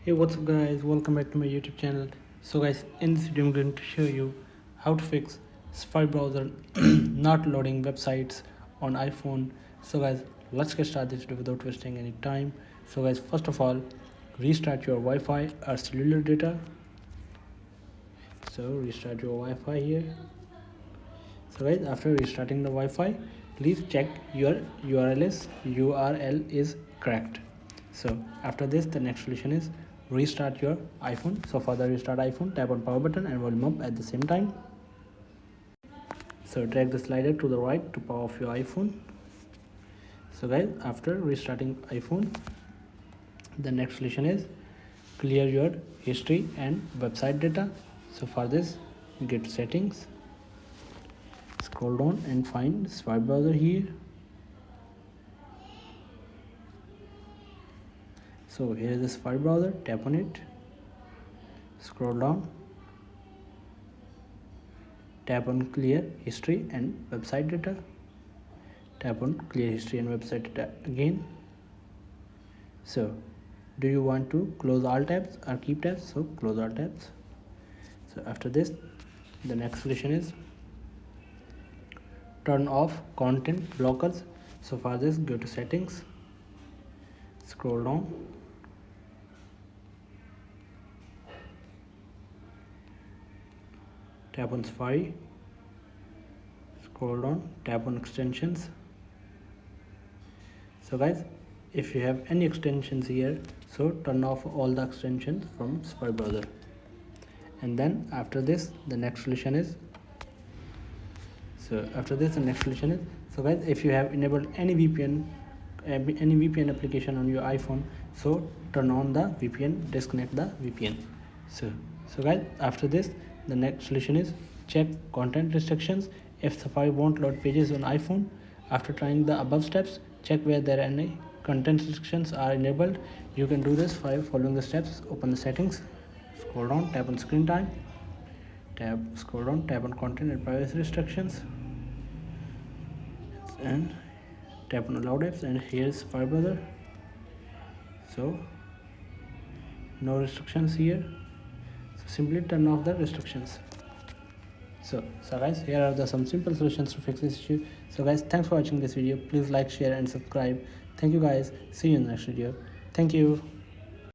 Hey, what's up guys, welcome back to my YouTube channel. So guys, in this video I'm going to show you how to fix Safari browser not loading websites on iPhone. So guys, let's get started this video without wasting any time. So guys, first of all, restart your Wi-Fi or cellular data. So restart your Wi-Fi here. So guys, after restarting the Wi-Fi, please check your URL is correct. So after this, the next solution is restart your iPhone. So for the restart iPhone, tap on power button and volume up at the same time. So drag the slider to the right to power off your iPhone. So guys, after restarting iPhone, the next solution is clear your history and website data. So for this, get settings, scroll down and find Safari browser here. So here is the Safari browser, tap on it, scroll down, tap on clear history and website data, tap on clear history and website data again. So do you want to close all tabs or keep tabs? So close all tabs. So after this, the next solution is turn off content blockers. So for this, go to settings, scroll down, tap on Safari, scroll down, tap on extensions. So guys, if you have any extensions here, so turn off all the extensions from Safari browser. And then after this, the next solution is so guys, if you have enabled any VPN application on your iPhone, so turn on the VPN, disconnect the VPN. So guys, after this, the next solution is check content restrictions. If Safari won't load pages on iPhone, after trying the above steps, check where there are any content restrictions are enabled. You can do this by following the steps. Open the settings, scroll down, tap on screen time, scroll down, tap on content and privacy restrictions, and tap on allow apps, and here's Safari browser. So no restrictions here. So simply turn off the restrictions. So guys, here are some simple solutions to fix this issue. So guys, thanks for watching this video. Please like, share and subscribe. Thank you guys. See you in the next video. Thank you.